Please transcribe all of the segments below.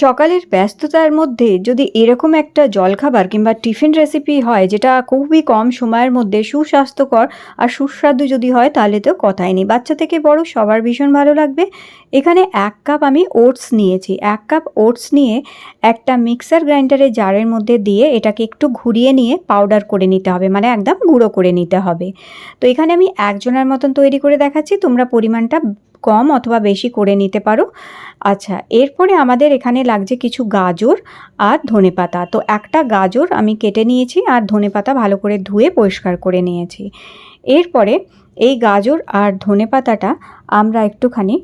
সকালের ব্যস্ততার মধ্যে যদি এরকম একটা জলখাবার কিংবা টিফিন রেসিপি হয় যেটা খুবই কম সময়ের মধ্যে সুস্বাস্থ্যকর আর সুস্বাদু যদি হয় তাহলে তো কথাই নেই, বাচ্চা থেকে বড় সবার ভীষণ ভালো লাগবে। এখানে 1 কাপ আমি ওটস নিয়েছি। 1 কাপ ওটস নিয়ে একটা মিক্সার গ্রাইন্ডারের জারের মধ্যে দিয়ে এটাকে একটু ঘুরিয়ে নিয়ে পাউডার করে নিতে হবে, মানে একদম গুঁড়ো করে নিতে হবে। তো এখানে আমি একজনের মতন তৈরি করে দেখাচ্ছি, তোমরা পরিমাণটা কম অথবা বেশি করে নিতে পারো। আচ্ছা, এরপরে আমাদের এখানে লাগছে কিছু গাজর আর ধনেপাতা। তো একটা গাজর আমি কেটে নিয়েছি আর ধনেপাতা ভালো করে ধুয়ে পরিষ্কার করে নিয়েছি। এরপরে এই গাজর আর ধনেপাতাটা আমরা একটুখানি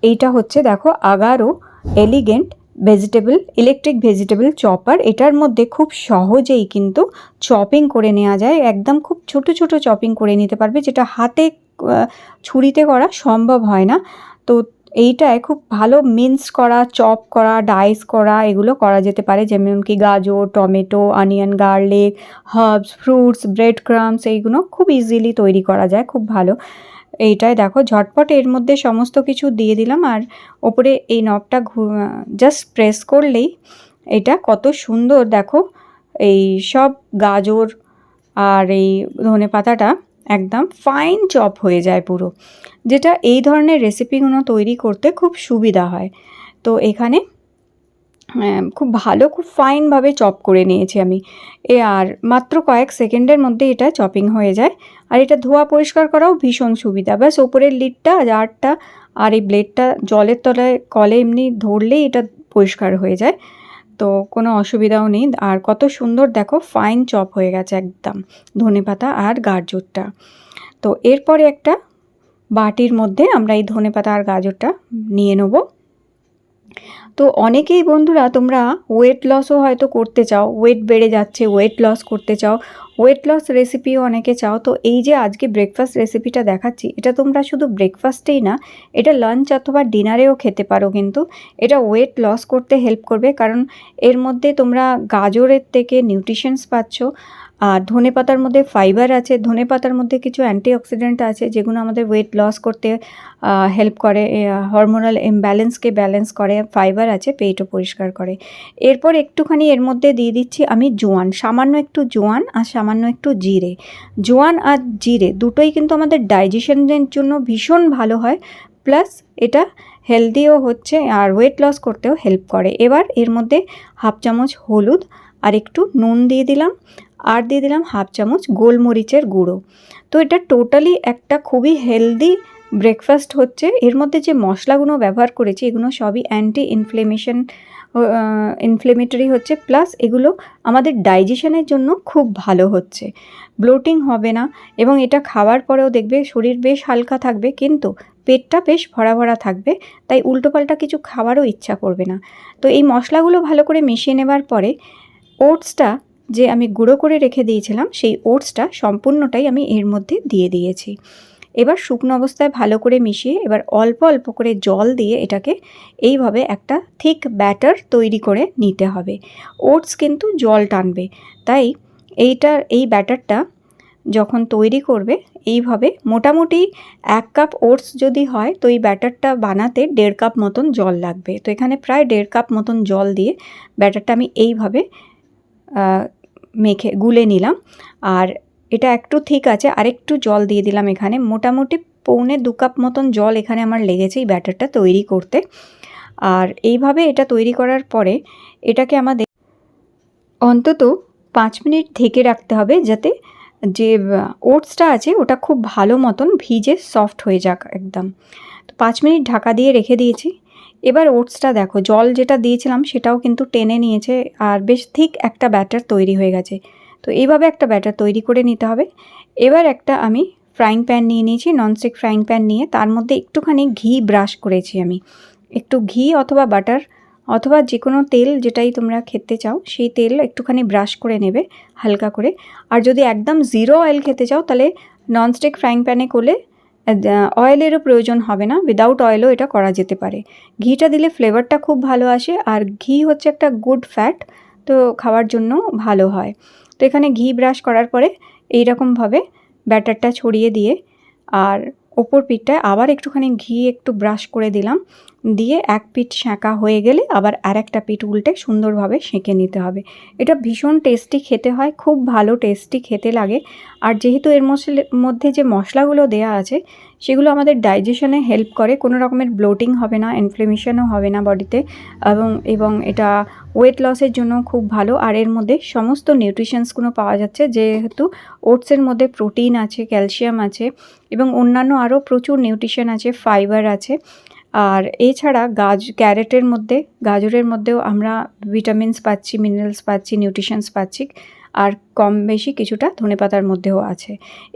এইটা হচ্ছে দেখো Agaro elegant electric vegetable chopper, এটার মধ্যে খুব সহজেই কিন্তু চপিং করে নেওয়া যায়, একদম খুব ছোট ছোট চপিং করে নিতে পারবে, যেটা হাতে ছুরিতে করা সম্ভব হয় না। তো এইটায় খুব ভালো মিন্স করা, চপ করা, ডাইস করা এগুলো করা যেতে পারে, যেমন কি গাজর, tomato, onion, garlic, herbs, fruits, bread crumbs, এইগুলো খুব ইজিলি তৈরি করা যায়, খুব ভালো। এইটায় দেখো ঝটপট এর মধ্যে সমস্ত কিছু দিয়ে দিলাম আর ওপরে এই নবটা জাস্ট প্রেস করলেই এটা কত সুন্দর দেখো এই সব গাজর আর এই ধনেপাতাটা একদম ফাইন চপ হয়ে যায় পুরো, যেটা এই ধরনের রেসিপিগুলো তৈরি করতে খুব সুবিধা হয়। তো এখানে খুব ভালো, খুব ফাইনভাবে চপ করে নিয়েছি আমি আর মাত্র কয়েক সেকেন্ডের মধ্যে এটা চপিং হয়ে যায়। আর এটা ধোয়া পরিষ্কার করাও ভীষণ সুবিধা, ব্যাস ওপরের লিডটা জারটা আর এই ব্লেডটা জলের তলায় কলে এমনি ধরলেই এটা পরিষ্কার হয়ে যায়, তো কোনো অসুবিধাও নেই। আর কত সুন্দর দেখো ফাইন চপ হয়ে গেছে একদম ধনেপাতা আর গাজরটা। তো এরপরে একটা বাটির মধ্যে আমরা এই ধনেপাতা আর গাজরটা নিয়ে নেব। তো অনেকেই বন্ধুরা তোমরা ওয়েট লসও হয়তো করতে চাও, ওয়েট বেড়ে যাচ্ছে, ওয়েট লস করতে চাও, ওয়েট লস রেসিপিও অনেকে চাও। তো এই যে আজকে ব্রেকফাস্ট রেসিপিটা দেখাচ্ছি, এটা তোমরা শুধু ব্রেকফাস্টেই না, এটা লাঞ্চ অথবা ডিনারেও খেতে পারো, কিন্তু এটা ওয়েট লস করতে হেল্প করবে, কারণ এর মধ্যে তোমরা গাজরের থেকে নিউট্রিশনস পাচ্ছ, আর ধনেপাতার মধ্যে ফাইবার আছে, ধনেপাতার মধ্যে কিছু অ্যান্টিঅক্সিডেন্ট আছে যেগুলো আমাদের ওয়েট লস করতে হেল্প করে, হরমোনাল ইমব্যালেন্সকে ব্যালেন্স করে, ফাইবার আছে, পেটও পরিষ্কার করে। এরপর একটুখানি এর মধ্যে দিয়ে দিচ্ছি আমি জোয়ান, সামান্য একটু জোয়ান আর সামান্য একটু জিরে। জোয়ান আর জিরে দুটোই কিন্তু আমাদের ডাইজেশনের জন্য ভীষণ ভালো হয়, প্লাস এটা হেলদিও হচ্ছে আর ওয়েট লস করতেও হেল্প করে। এবার এর মধ্যে 1/2 চামচ হলুদ আর একটু নুন দিয়ে দিলাম, আর দিয়ে দিলাম 1/2 চামচ গোলমরিচের গুঁড়ো। তো এটা টোটালি একটা খুবই হেলদি ব্রেকফাস্ট হচ্ছে। এর মধ্যে যে মশলাগুলো ব্যবহার করেছি এগুলো সবই ইনফ্লেমেটরি হচ্ছে, প্লাস এগুলো আমাদের ডাইজেশনের জন্য খুব ভালো হচ্ছে, ব্লোটিং হবে না, এবং এটা খাওয়ার পরেও দেখবে শরীর বেশ হালকা থাকবে, কিন্তু পেটটা বেশ ভরা ভরা থাকবে, তাই উল্টোপাল্টা কিছু খাওয়ারও ইচ্ছা করবে না। তো এই মশলাগুলো ভালো করে মিশিয়ে নেবার পরে ওটসটা যে আমি গুঁড়ো করে রেখে দিয়েছিলাম, সেই ওটসটা সম্পূর্ণটাই আমি এর মধ্যে দিয়ে দিয়েছি। এবার শুকনো অবস্থায় ভালো করে মিশিয়ে এবার অল্প অল্প করে জল দিয়ে এটাকে এইভাবে একটা থিক ব্যাটার তৈরি করে নিতে হবে। ওটস কিন্তু জল টানবে, তাই এই ব্যাটারটা যখন তৈরি করবে এইভাবে মোটামুটি 1 কাপ ওটস যদি হয় তো এই ব্যাটারটা বানাতে 1.5 কাপ মতন জল লাগবে। তো এখানে প্রায় 1.5 কাপ মতন জল দিয়ে ব্যাটারটা আমি এইভাবে গুলে নিলাম। আর এটা একটু ঠিক আছে, আরেকটু জল দিয়ে দিলাম এখানে, মোটামুটি 1.25 কাপ মতন জল এখানে আমার লেগেছে এই ব্যাটারটা তৈরি করতে। আর এইভাবে এটা তৈরি করার পরে এটাকে আমাদের অন্তত 5 মিনিট ঢেকে রাখতে হবে, যাতে যে ওটসটা আছে ওটা খুব ভালো মতন ভিজে সফট হয়ে যাক একদম। তো 5 মিনিট ঢাকা দিয়ে রেখে দিয়েছি। এবার ওটসটা দেখো জল যেটা দিয়েছিলাম সেটাও কিন্তু টেনে নিয়েছে আর বেশ ঠিক একটা ব্যাটার তৈরি হয়ে গেছে। তো এইভাবে একটা ব্যাটার তৈরি করে নিতে হবে। এবার একটা আমি ফ্রাইং প্যান নিয়ে নিয়েছি, ননস্টিক ফ্রাইং প্যান নিয়ে তার মধ্যে একটুখানি ঘি ব্রাশ করেছি আমি, একটু ঘি অথবা বাটার অথবা যে কোনো তেল যেটাই তোমরা খেতে চাও সেই তেল একটুখানি ব্রাশ করে নেবে হালকা করে। আর যদি একদম জিরো অয়েল খেতে চাও তাহলে ননস্টিক ফ্রাইং প্যানে করলে অয়েলেরও প্রয়োজন হবে না, উইদাউট অয়েলও এটা করা যেতে পারে। ঘিটা দিলে ফ্লেভারটা খুব ভালো আসে, আর ঘি হচ্ছে একটা গুড ফ্যাট, তো খাওয়ার জন্য ভালো হয়। তো এখানে ঘি ব্রাশ করার পরে এইরকমভাবে ব্যাটারটা ছড়িয়ে দিয়ে আর ওপর পিঠটায় আবার একটুখানি ঘি একটু ব্রাশ করে দিলাম, দিয়ে এক পিঠ সেঁকা হয়ে গেলে আবার আরেকটা পিঠ উল্টে সুন্দরভাবে সেঁকে নিতে হবে। এটা ভীষণ টেস্টি খেতে হয়, খুব ভালো টেস্টি খেতে লাগে। আর যেহেতু এর মধ্যে যে মশলাগুলো দেয়া আছে সেগুলো আমাদের ডাইজেশনে হেল্প করে, কোনো রকমের ব্লোটিং হবে না, ইনফ্লেমেশনও হবে না বডিতে, এবং এটা ওয়েট লসের জন্য খুব ভালো। আর এর মধ্যে সমস্ত নিউট্রিশনসগুলো পাওয়া যাচ্ছে, যেহেতু ওটসের মধ্যে প্রোটিন আছে, ক্যালসিয়াম আছে এবং অন্যান্য আরও প্রচুর নিউট্রিশন আছে, ফাইবার আছে। আর এছাড়া ক্যারেটের মধ্যে, গাজরের মধ্যেও আমরা ভিটামিনস পাচ্ছি, মিনারেলস পাচ্ছি, নিউট্রিশনস পাচ্ছি, আর কম বেশি কিছুটা ধনেপাতার মধ্যেও আছে।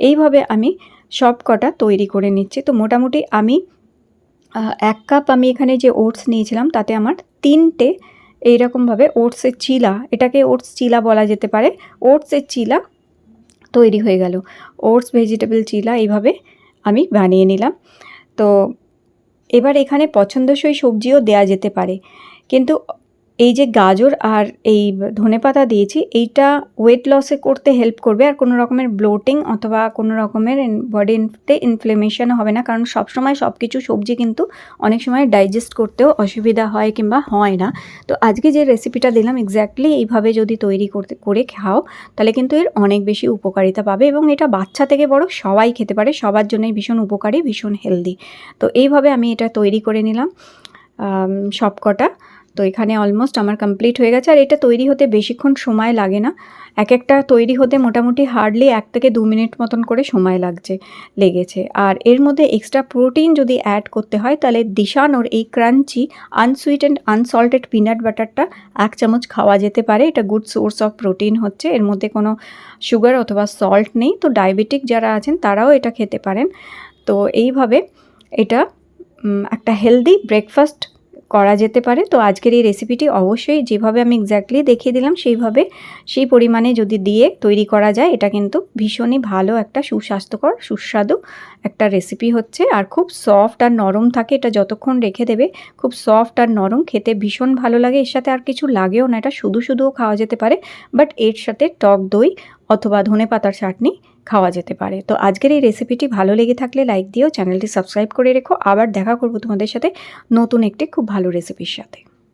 এইভাবে আমি সব কটা তৈরি করে নিচ্ছি। তো মোটামুটি আমি 1 কাপ আমি এখানে যে ওটস নিয়েছিলাম তাতে আমার 3টে এইরকমভাবে ওটসের চিলা, এটাকে ওটস চিলা বলা যেতে পারে, ওটসের চিলা তৈরি হয়ে গেল। ওটস ভেজিটেবল চিলা এইভাবে আমি বানিয়ে নিলাম। তো এবার এখানে পছন্দসই সবজিও দেয়া যেতে পারে, কিন্তু এই যে গাজর আর এই ধনেপাতা দিয়েছি, এইটা ওয়েট লসে করতে হেল্প করবে, আর কোনো রকমের ব্লোটিং অথবা কোনো রকমের বডিতে ইনফ্লেমেশন হবে না, কারণ সবসময় সব কিছু সবজি কিন্তু অনেক সময় ডাইজেস্ট করতেও অসুবিধা হয় কিংবা হয় না। তো আজকে যে রেসিপিটা দিলাম এক্স্যাক্টলি এইভাবে যদি তৈরি করে খাও তাহলে কিন্তু এর অনেক বেশি উপকারিতা পাবে, এবং এটা বাচ্চা থেকে বড় সবাই খেতে পারে, সবার জন্যই ভীষণ উপকারী, ভীষণ হেলদি। তো এইভাবে আমি এটা তৈরি করে নিলাম সব কটা। তো এখানে অলমোস্ট আমার কমপ্লিট হয়ে গেছে, আর এটা তৈরি হতে বেশিক্ষণ সময় লাগে না। একটা তৈরি হতে মোটামুটি হার্ডলি 1 থেকে 2 মিনিট মতন করে সময় লেগেছে। আর এর মধ্যে এক্সট্রা প্রোটিন যদি অ্যাড করতে হয় তাহলে দিশানোর এই ক্রাঞ্চি আনসুইটেন্ড আনসল্টেড পিনাট বাটারটা 1 চামচ খাওয়া যেতে পারে। এটা গুড সোর্স অফ প্রোটিন হচ্ছে, এর মধ্যে কোনো সুগার অথবা সল্ট নেই। তো ডায়াবেটিক যারা আছেন তারাও এটা খেতে পারেন। তো এইভাবে এটা একটা হেলদি ব্রেকফাস্ট করা যেতে পারে। তো আজকের এই রেসিপিটি অবশ্যই যেভাবে আমি এক্স্যাক্টলি দেখিয়ে দিলাম সেই পরিমাণে যদি দিয়ে তৈরি করা যায়, এটা কিন্তু ভীষণই ভালো একটা সুস্বাস্থ্যকর সুস্বাদু একটা রেসিপি হচ্ছে, আর খুব সফট আর নরম থাকে। এটা যতক্ষণ রেখে দেবে খুব সফট আর নরম, খেতে ভীষণ ভালো লাগে। এর সাথে আর কিছু লাগেও না, এটা শুধুও খাওয়া যেতে পারে, বাট এর সাথে টক দই অথবা ধনেপাতার চাটনি খাওয়া যেতে পারে। তো আজকের এই রেসিপিটি ভালো লেগে থাকলে লাইক দিও, চ্যানেলটি সাবস্ক্রাইব করে রেখো। আবার দেখা করব তোমাদের সাথে নতুন একটি খুব ভালো রেসিপির সাথে।